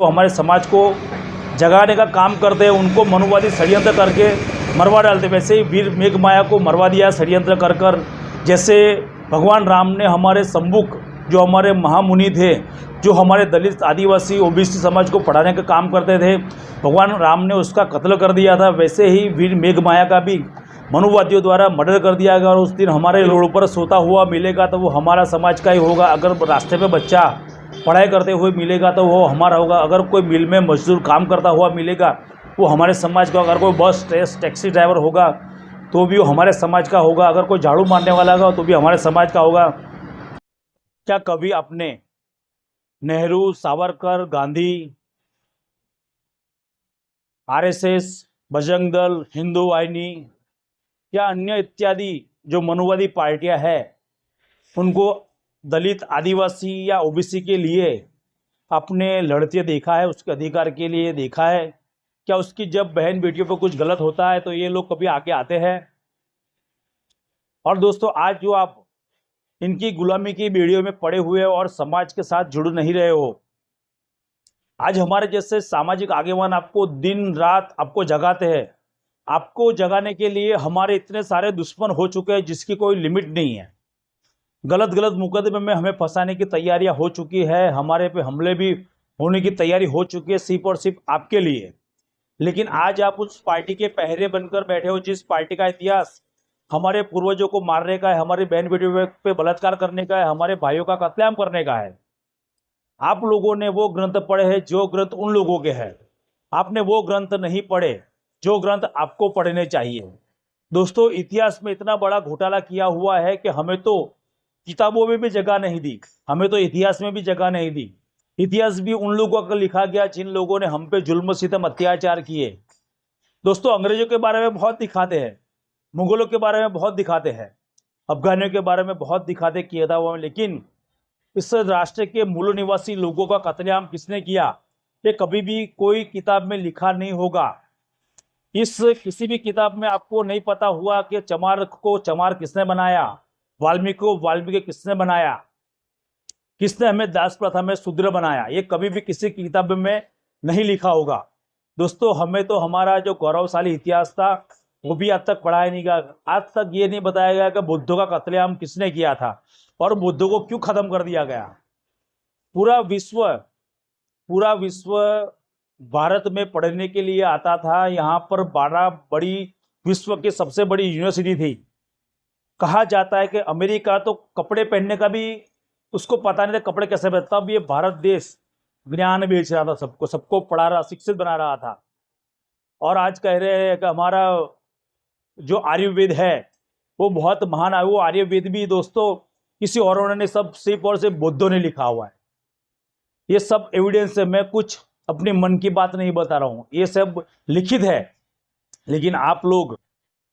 तो हमारे समाज को जगाने का काम करते हैं, उनको मनुवादी षड्यंत्र करके मरवा डालते। वैसे ही वीर मेघमाया को मरवा दिया षड्यंत्र कर कर। जैसे भगवान राम ने हमारे सम्मुख जो हमारे महामुनि थे, जो हमारे दलित आदिवासी ओबीसी समाज को पढ़ाने का काम करते थे, भगवान राम ने उसका कत्ल कर दिया था। वैसे ही वीर मेघमाया का भी मनुवादियों द्वारा मर्डर कर दिया गया और उस दिन हमारे रोड पर सोता हुआ मिलेगा तो वो हमारा समाज का ही होगा। अगर रास्ते पे बच्चा पढ़ाई करते हुए मिलेगा तो वो हमारा होगा। अगर कोई मिल में मजदूर काम करता हुआ मिलेगा वो हमारे समाज का। अगर कोई बस टैक्सी ड्राइवर होगा तो भी वो हमारे समाज का होगा। अगर कोई झाड़ू मारने वाला होगा तो भी हमारे समाज का होगा। क्या कभी आपने नेहरू, सावरकर, गांधी, आरएसएस, बजरंग दल, हिंदू वाहिनी या अन्य इत्यादि जो मनुवादी पार्टियां हैं उनको दलित, आदिवासी या ओबीसी के लिए आपने लड़ते देखा है, उसके अधिकार के लिए देखा है? क्या उसकी जब बहन बेटियों पर कुछ गलत होता है तो ये लोग कभी आगे आते हैं? और दोस्तों, आज जो आप इनकी गुलामी की बेड़ियों में पड़े हुए और समाज के साथ जुड़ नहीं रहे हो, आज हमारे जैसे सामाजिक आगेवान आपको दिन रात आपको जगाते हैं। आपको जगाने के लिए हमारे इतने सारे दुश्मन हो चुके हैं जिसकी कोई लिमिट नहीं है। गलत गलत मुकदमे में हमें फंसाने की तैयारियां हो चुकी है, हमारे पे हमले भी होने की तैयारी हो चुकी है, सिर्फ और सिर्फ आपके लिए। लेकिन आज आप उस पार्टी के पहरे बनकर बैठे हो जिस पार्टी का इतिहास हमारे पूर्वजों को मारने का है, हमारी बहन बेटियों पे बलात्कार करने का है, हमारे भाइयों का कत्लेआम करने का है। आप लोगों ने वो ग्रंथ पढ़े हैं जो ग्रंथ उन लोगों के हैं। आपने वो ग्रंथ नहीं पढ़े जो ग्रंथ आपको पढ़ने चाहिए। दोस्तों, इतिहास में इतना बड़ा घोटाला किया हुआ है कि हमें तो किताबों में भी जगह नहीं दी, हमें तो इतिहास में भी जगह नहीं दी। इतिहास भी उन लोगों का लिखा गया जिन लोगों ने हम पे जुल्म सितम अत्याचार किए। दोस्तों, अंग्रेजों के बारे में बहुत दिखाते हैं, मुगलों के बारे में बहुत दिखाते हैं, अफगानियों के बारे में बहुत दिखाते किया था वो, लेकिन इस राष्ट्र के मूल निवासी लोगों का कत्लेआम किसने किया ये कभी भी कोई किताब में लिखा नहीं होगा। इस किसी भी किताब में आपको नहीं पता हुआ कि चमार को चमार किसने बनाया, वाल्मीकि को वाल्मीकि किसने बनाया, किसने हमें दास प्रथा में शूद्र बनाया, ये कभी भी किसी किताब में नहीं लिखा होगा। दोस्तों, हमें तो हमारा जो गौरवशाली इतिहास था वो भी आज तक पढ़ाया नहीं गया। आज तक ये नहीं बताया गया कि बुद्धों का कत्लेआम किसने किया था और बुद्धों को क्यों खत्म कर दिया गया। पूरा विश्व भारत में पढ़ने के लिए आता था। यहाँ पर 12 बड़ी विश्व की सबसे बड़ी यूनिवर्सिटी थी। कहा जाता है कि अमेरिका तो कपड़े पहनने का भी उसको पता नहीं था कपड़े कैसे पहनते, तब ये भारत देश ज्ञान बेच रहा था, सबको पढ़ा रहा, शिक्षित बना रहा था। और आज कह रहे हैं कि हमारा जो आयुर्वेद है वो बहुत महान है। वो आयुर्वेद भी दोस्तों किसी और ने सब सिर्फ और सिर्फ बुद्धों ने लिखा हुआ है। ये सब एविडेंस है, मैं कुछ अपने मन की बात नहीं बता रहा हूँ, ये सब लिखित है। लेकिन आप लोग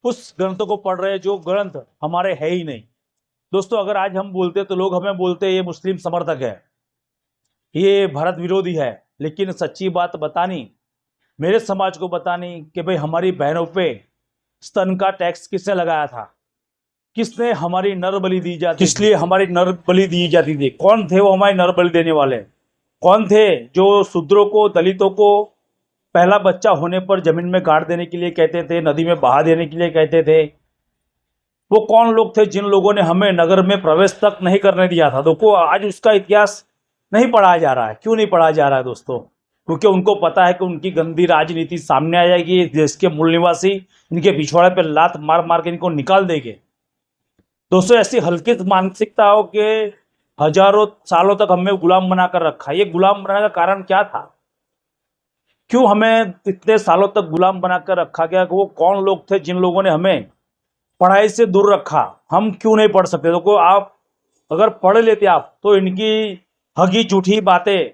उस ग्रंथों को पढ़ रहे हैं जो ग्रंथ हमारे है ही नहीं। दोस्तों, अगर आज हम बोलते तो लोग हमें बोलते ये मुस्लिम समर्थक है, ये भारत विरोधी है। लेकिन सच्ची बात बतानी, मेरे समाज को बतानी कि भाई हमारी बहनों पे स्तन का टैक्स किसने लगाया था, किसने हमारी नर बलि दी जाती, इसलिए हमारी नर बलि दी जाती थी। कौन थे वो हमारी नर बलि देने वाले? कौन थे जो शूद्रों को, दलितों को पहला बच्चा होने पर जमीन में गाड़ देने के लिए कहते थे, नदी में बहा देने के लिए कहते थे? वो कौन लोग थे जिन लोगों ने हमें नगर में प्रवेश तक नहीं करने दिया था? देखो, आज उसका इतिहास नहीं पढ़ाया जा रहा है। क्यों नहीं पढ़ाया जा रहा है दोस्तों? क्योंकि उनको पता है कि उनकी गंदी राजनीति सामने आ जाएगी, देश के मूल निवासी इनके पिछवाड़े पर लात मार मार के इनको निकाल देंगे। दोस्तों, ऐसी हल्की मानसिकता हो कि हजारों सालों तक हमें गुलाम बनाकर रखा। ये गुलाम बनाने का कारण क्या था? क्यों हमें इतने सालों तक गुलाम बनाकर रखा गया? वो कौन लोग थे जिन लोगों ने हमें पढ़ाई से दूर रखा? हम क्यों नहीं पढ़ सकते? तो आप अगर पढ़ लेते आप तो इनकी हगी झूठी बातें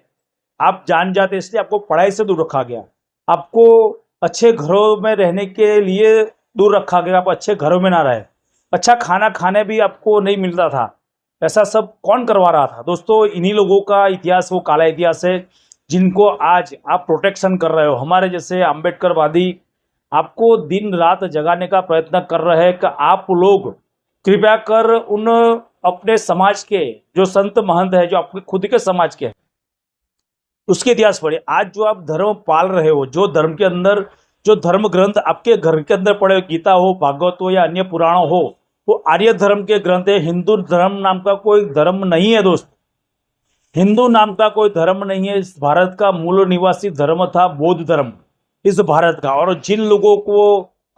आप जान जाते, इसलिए आपको पढ़ाई से दूर रखा गया। आपको अच्छे घरों में रहने के लिए दूर रखा गया, आप अच्छे घरों में ना रहे, अच्छा खाना खाने भी आपको नहीं मिलता था। ऐसा सब कौन करवा रहा था? दोस्तों, इन्हीं लोगों का इतिहास वो काला इतिहास है जिनको आज आप प्रोटेक्शन कर रहे हो। हमारे जैसे अम्बेडकरवादी आपको दिन रात जगाने का प्रयत्न कर रहे हैं कि आप लोग कृपया कर उन अपने समाज के जो संत महंत है, जो आपके खुद के समाज के उसके इतिहास पढ़िए। आज जो आप धर्म पाल रहे हो, जो धर्म के अंदर जो धर्म ग्रंथ आपके घर के अंदर पड़े, गीता हो, भागवत हो या अन्य पुराण हो, वो आर्य धर्म के ग्रंथ है। हिंदू धर्म नाम का कोई धर्म नहीं है दोस्त, हिंदू नाम का कोई धर्म नहीं है। इस भारत का मूल निवासी धर्म था बौद्ध धर्म इस भारत का। और जिन लोगों को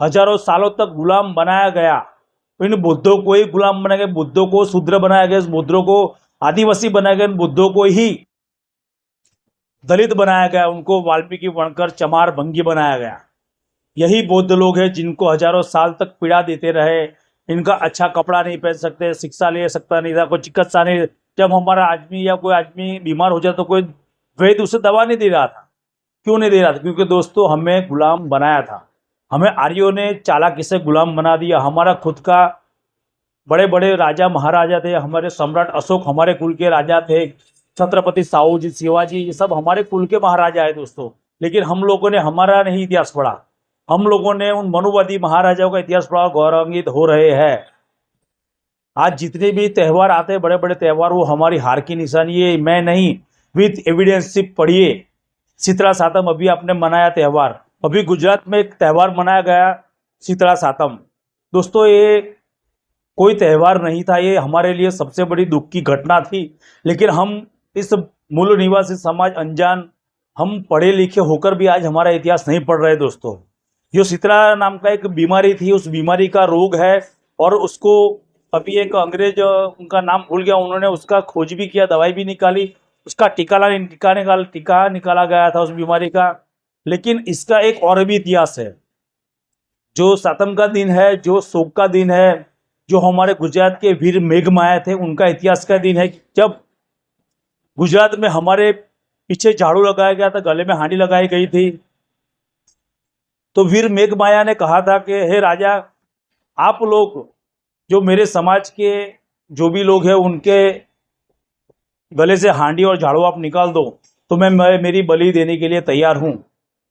हजारों सालों तक गुलाम बनाया गया, इन बुद्धों को ही गुलाम बनाया गया, बुद्धों को शूद्र बनाया गया, बुद्धों को आदिवासी बनाया गया, बुद्धों को ही दलित बनाया गया, उनको वाल्मीकि बनकर चमार भंगी बनाया गया। यही बौद्ध लोग हैं जिनको हजारों साल तक पीड़ा देते रहे। इनका अच्छा कपड़ा नहीं पहन सकते, शिक्षा ले सकता नहीं था, कोई चिकित्सा नहीं। जब हमारा आदमी या कोई आदमी बीमार हो जाए तो कोई वैद्य उसे दवा नहीं दे रहा था। क्यों नहीं दे रहा था? क्योंकि दोस्तों हमें गुलाम बनाया था, हमें आर्यों ने चालाकी से गुलाम बना दिया। हमारा खुद का बड़े बड़े राजा महाराजा थे, हमारे सम्राट अशोक हमारे कुल के राजा थे, छत्रपति साहू जी, शिवाजी, ये सब हमारे कुल के महाराजा है दोस्तों। लेकिन हम लोगों ने हमारा नहीं इतिहास पढ़ा, हम लोगों ने उन मनुवादी महाराजाओं का इतिहास पढ़ा, गौरवान्वित हो रहे हैं। आज जितने भी त्यौहार आते हैं, बड़े बड़े त्यौहार, वो हमारी हार की निशानी है। मैं नहीं, विथ एविडेंस सिर्फ पढ़िए। शीतला सातम अभी आपने मनाया त्यौहार, अभी गुजरात में एक त्यौहार मनाया गया शीतला सातम। दोस्तों ये कोई त्यौहार नहीं था, ये हमारे लिए सबसे बड़ी दुख की घटना थी। लेकिन हम इस मूल निवासी समाज अनजान, हम पढ़े लिखे होकर भी आज हमारा इतिहास नहीं पढ़ रहे दोस्तों। जो शीतला नाम का एक बीमारी थी, उस बीमारी का रोग है, और उसको अभी एक अंग्रेज, उनका नाम भूल गया, उन्होंने उसका खोज भी किया, दवाई भी निकाली, उसका टीका निकाला गया था उस बीमारी का। लेकिन इसका एक और भी इतिहास है। जो सातम का दिन है, जो शोक का दिन है, जो हमारे गुजरात के वीर मेघमाया थे, उनका इतिहास का दिन है। जब गुजरात में हमारे पीछे झाड़ू लगाया गया था, गले में हांडी लगाई गई थी, तो वीर मेघमाया ने कहा था कि हे राजा, आप लोग जो मेरे समाज के जो भी लोग हैं, उनके गले से हांडी और झाड़ू आप निकाल दो, तो मैं मेरी बलि देने के लिए तैयार हूं।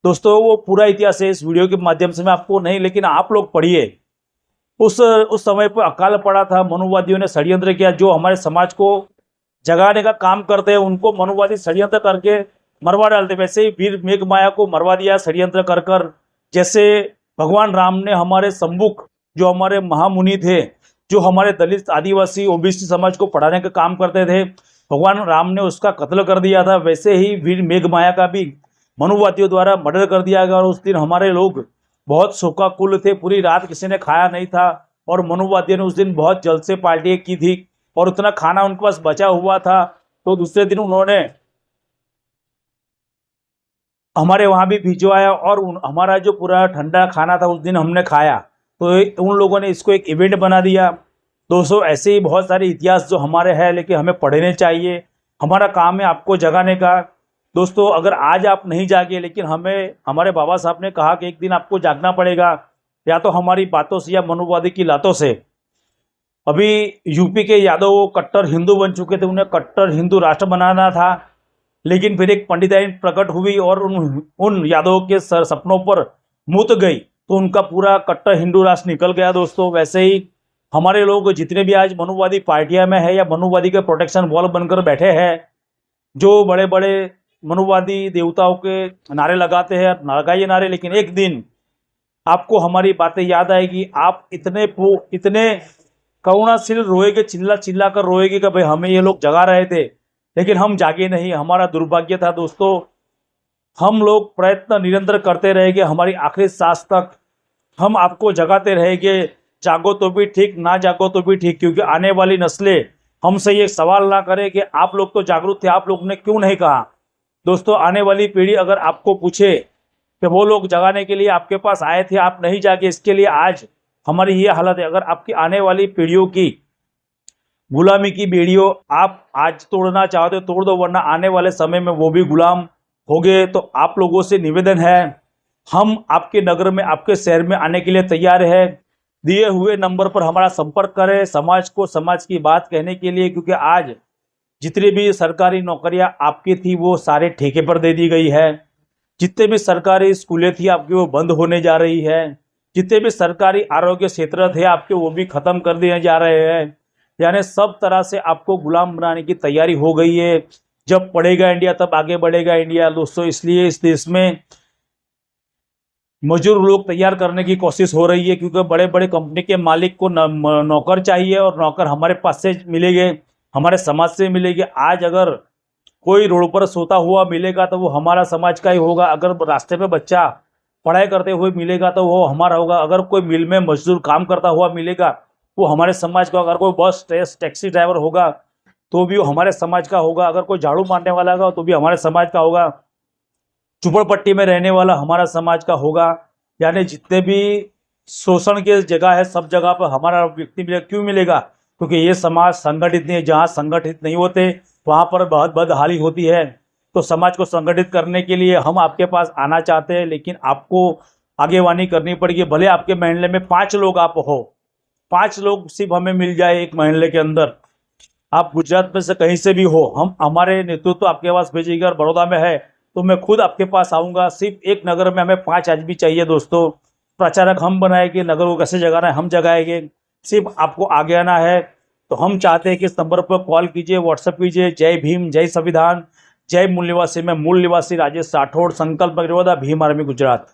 दोस्तों वो पूरा इतिहास है, इस वीडियो के माध्यम से मैं आपको नहीं, लेकिन आप लोग पढ़िए। उस समय पर अकाल पड़ा था, मनुवादियों ने षड्यंत्र किया। जो हमारे समाज को जगाने का काम करते हैं, उनको मनुवादी षड्यंत्र करके मरवा डालते। वैसे ही वीर मेघमाया को मरवा दिया षड्यंत्र कर कर। जैसे भगवान राम ने हमारे सम्मुख, जो हमारे महामुनि थे, जो हमारे दलित आदिवासी ओबीसी समाज को पढ़ाने का काम करते थे, भगवान राम ने उसका कत्ल कर दिया था। वैसे ही वीर मेघमाया का भी मनुवादियों द्वारा मर्डर कर दिया गया। और उस दिन हमारे लोग बहुत शोकाकुल थे, पूरी रात किसी ने खाया नहीं था। और मनुवादियों ने उस दिन बहुत जल्द से पार्टी की थी, और उतना खाना उनके पास बचा हुआ था, तो दूसरे दिन उन्होंने हमारे वहाँ भी भिजवाया, और हमारा जो पूरा ठंडा खाना था उस दिन हमने खाया। तो उन लोगों ने इसको एक इवेंट बना दिया। दोस्तों ऐसे ही बहुत सारे इतिहास जो हमारे हैं, लेकिन हमें पढ़ने चाहिए। हमारा काम है आपको जगाने का। दोस्तों अगर आज आप नहीं जागे, लेकिन हमें, हमारे बाबा साहब ने कहा कि एक दिन आपको जागना पड़ेगा, या तो हमारी बातों से या मनुवादी की लातों से। अभी यूपी के यादव कट्टर हिंदू बन चुके थे, उन्हें कट्टर हिंदू राष्ट्र बनाना था, लेकिन फिर एक पंडिताइन प्रकट हुई और उन यादवों के सपनों पर मुत गई, तो उनका पूरा कट्टर हिंदू राष्ट्र निकल गया दोस्तों। वैसे ही हमारे लोग जितने भी आज मनुवादी पार्टियां में है या मनुवादी के प्रोटेक्शन वॉल बनकर बैठे हैं, जो बड़े बड़े मनुवादी देवताओं के नारे लगाते हैं, लगाइए नारे, लेकिन एक दिन आपको हमारी बातें याद आएगी। आप इतने करुणाशील रोएगे, चिल्ला चिल्ला कर रोएगे कि भाई हमें ये लोग जगा रहे थे, लेकिन हम जागे नहीं। हमारा दुर्भाग्य था दोस्तों। हम लोग प्रयत्न निरंतर करते रहेंगे, हमारी आखिरी सांस तक हम आपको जगाते रहेंगे। जागो तो भी ठीक, ना जागो तो भी ठीक, क्योंकि आने वाली नस्लें हमसे ये सवाल ना करें कि आप लोग तो जागरूक थे, आप लोग ने क्यों नहीं कहा। दोस्तों आने वाली पीढ़ी अगर आपको पूछे कि वो लोग जगाने के लिए आपके पास आए थे, आप नहीं जागे, इसके लिए आज हमारी ये हालत है। अगर आपकी आने वाली पीढ़ियों की गुलामी की बेड़ियों आप आज तोड़ना चाहते हो, तोड़ दो, वरना आने वाले समय में वो भी गुलाम हो गए। तो आप लोगों से निवेदन है, हम आपके नगर में, आपके शहर में आने के लिए तैयार है। दिए हुए नंबर पर हमारा संपर्क करें, समाज को समाज की बात कहने के लिए, क्योंकि आज जितनी भी सरकारी नौकरियां आपकी थी वो सारे ठेके पर दे दी गई है। जितने भी सरकारी स्कूलें थी आपकी वो बंद होने जा रही है। जितने भी सरकारी आरोग्य क्षेत्र थे आपके वो भी खत्म कर दिए जा रहे हैं। यानी सब तरह से आपको गुलाम बनाने की तैयारी हो गई है। जब पढ़ेगा इंडिया तब आगे बढ़ेगा इंडिया दोस्तों। इसलिए इस देश में मजदूर लोग तैयार करने की कोशिश हो रही है, क्योंकि बड़े बड़े कंपनी के मालिक को नौकर चाहिए, और नौकर हमारे पास से मिलेंगे, हमारे समाज से मिलेंगे। आज अगर कोई रोड पर सोता हुआ मिलेगा तो वो हमारा समाज का ही होगा। अगर रास्ते पे बच्चा पढ़ाई करते हुए मिलेगा तो वो हमारा होगा। अगर कोई मिल में मजदूर काम करता हुआ मिलेगा वो हमारे समाज का। अगर कोई बस टैक्सी ड्राइवर होगा तो भी वो हमारे समाज का होगा। अगर कोई झाड़ू मारने वाला होगा तो भी हमारे समाज का होगा। झुपड़पट्टी में रहने वाला हमारा समाज का होगा। यानी जितने भी शोषण की जगह है सब जगह पर हमारा व्यक्ति मिलेगा। क्यों मिलेगा? क्योंकि ये समाज संगठित नहीं है। जहाँ संगठित नहीं होते वहाँ पर बहुत बदहाली होती है। तो समाज को संगठित करने के लिए हम आपके पास आना चाहते हैं, लेकिन आपको आगेवानी करनी पड़ेगी। भले आपके मोहल्ले में 5 लोग आप हो, 5 लोग सिर्फ हमें मिल जाए एक मोहल्ले के अंदर। आप गुजरात में से कहीं से भी हो, हम हमारे नेतृत्व आपके पास भेजेंगे। और बड़ौदा में है तो मैं खुद आपके पास आऊँगा। सिर्फ एक नगर में हमें 5 आदमी चाहिए दोस्तों। प्रचारक हम बनाएंगे, नगर को कैसे जगाना है हम जगाएंगे, सिर्फ आपको आगे आना है। तो हम चाहते हैं कि इस नंबर पर कॉल कीजिए, व्हाट्सएप कीजिए। जय भीम, जय संविधान, जय मूल निवासी। मैं मूल निवासी राजेश राठौड़, संकल्प बड़ौदा, भीम आर्मी गुजरात।